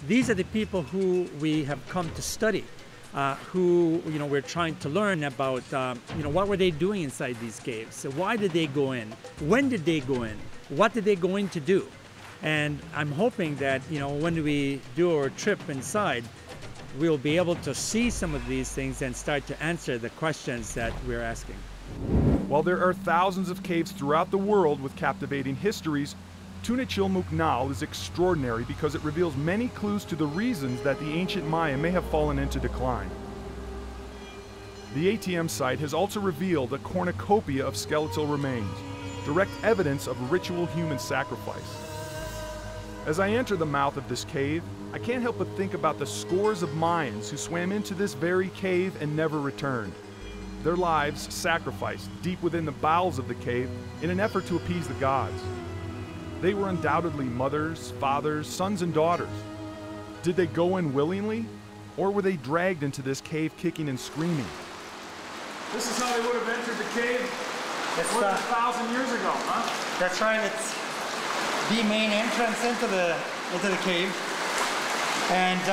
These are the people who we have come to study, who we're trying to learn about. What were they doing inside these caves? So why did they go in? When did they go in? What did they go in to do? And I'm hoping that when we do our trip inside, we'll be able to see some of these things and start to answer the questions that we're asking. While there are thousands of caves throughout the world with captivating histories, Tunichil Muknal is extraordinary because it reveals many clues to the reasons that the ancient Maya may have fallen into decline. The ATM site has also revealed a cornucopia of skeletal remains, direct evidence of ritual human sacrifice. As I enter the mouth of this cave, I can't help but think about the scores of Mayans who swam into this very cave and never returned. Their lives sacrificed deep within the bowels of the cave in an effort to appease the gods. They were undoubtedly mothers, fathers, sons, and daughters. Did they go in willingly, or were they dragged into this cave kicking and screaming? This is how they would have entered the cave more than 1,000 years ago, huh? That's right. It's the main entrance into the cave, and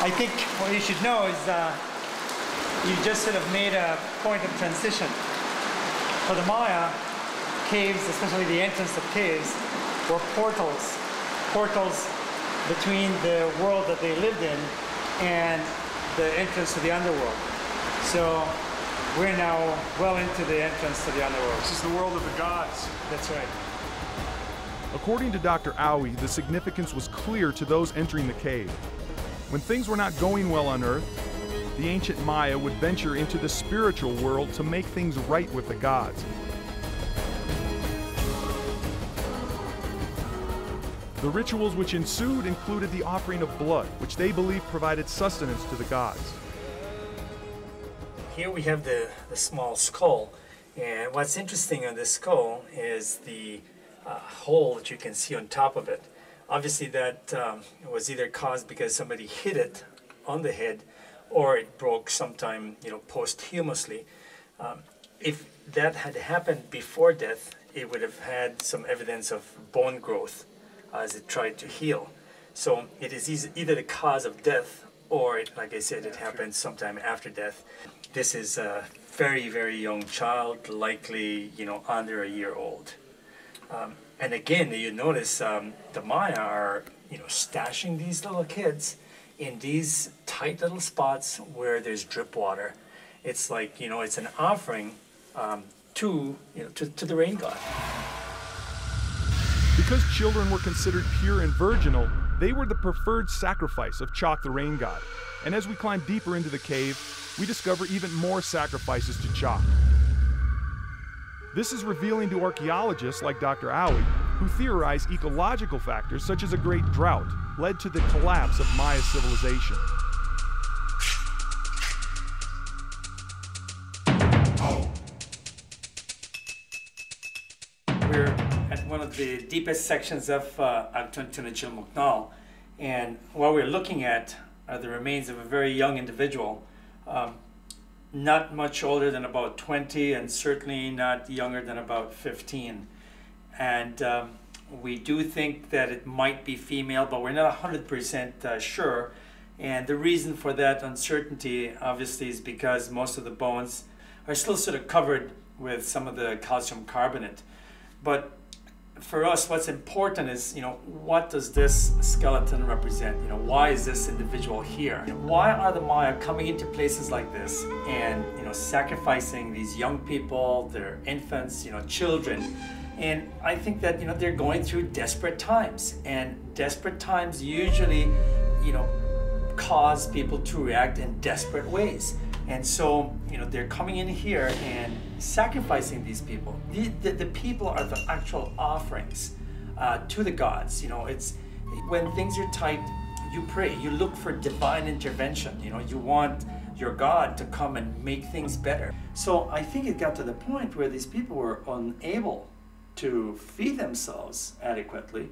I think what you should know is you just sort of made a point of transition. For the Maya, caves, especially the entrance of caves, were portals between the world that they lived in and the entrance to the underworld. So we're now well into the entrance to the underworld. This is the world of the gods. That's right. According to Dr. Awi, the significance was clear to those entering the cave. When things were not going well on Earth, the ancient Maya would venture into the spiritual world to make things right with the gods. The rituals which ensued included the offering of blood, which they believed provided sustenance to the gods. Here we have the small skull, and what's interesting on this skull is the hole that you can see on top of it. Obviously that was either caused because somebody hit it on the head, or it broke sometime posthumously. If that had happened before death, it would have had some evidence of bone growth as it tried to heal. So it is either the cause of death, or like I said, it happened sometime after death. This is a very, very young child, likely under a year old. And again, you notice the Maya are stashing these little kids in these tight little spots where there's drip water. It's like it's an offering to the rain god. Because children were considered pure and virginal, they were the preferred sacrifice of Chak the rain god. And as we climb deeper into the cave, we discover even more sacrifices to Chak. This is revealing to archaeologists like Dr. Awi, who theorize ecological factors such as a great drought led to the collapse of Maya civilization. We're at one of the deepest sections of Actun Tunichil Muknal, and what we're looking at are the remains of a very young individual, not much older than about 20 and certainly not younger than about 15. And we do think that it might be female, but we're not 100% sure. And the reason for that uncertainty obviously is because most of the bones are still sort of covered with some of the calcium carbonate. But for us, what's important is, what does this skeleton represent? Why is this individual here? Why are the Maya coming into places like this and, sacrificing these young people, their infants, children? And I think that, they're going through desperate times, and desperate times usually, cause people to react in desperate ways. And so, they're coming in here and sacrificing these people. The people are the actual offerings to the gods. It's when things are tight, you pray, you look for divine intervention. You want your God to come and make things better. So I think it got to the point where these people were unable to feed themselves adequately,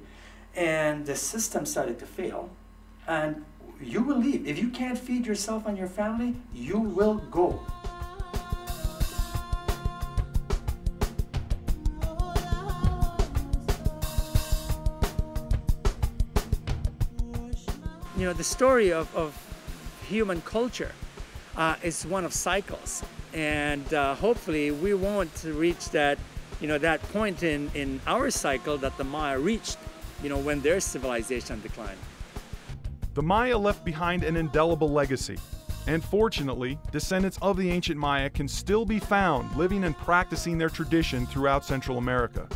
and the system started to fail. And you will leave. If you can't feed yourself and your family, you will go. the story of human culture is one of cycles, and hopefully we won't reach that, that point in our cycle that the Maya reached, when their civilization declined. The Maya left behind an indelible legacy, and fortunately, descendants of the ancient Maya can still be found living and practicing their tradition throughout Central America.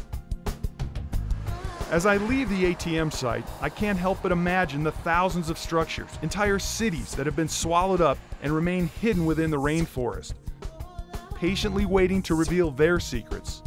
As I leave the ATM site, I can't help but imagine the thousands of structures, entire cities that have been swallowed up and remain hidden within the rainforest, patiently waiting to reveal their secrets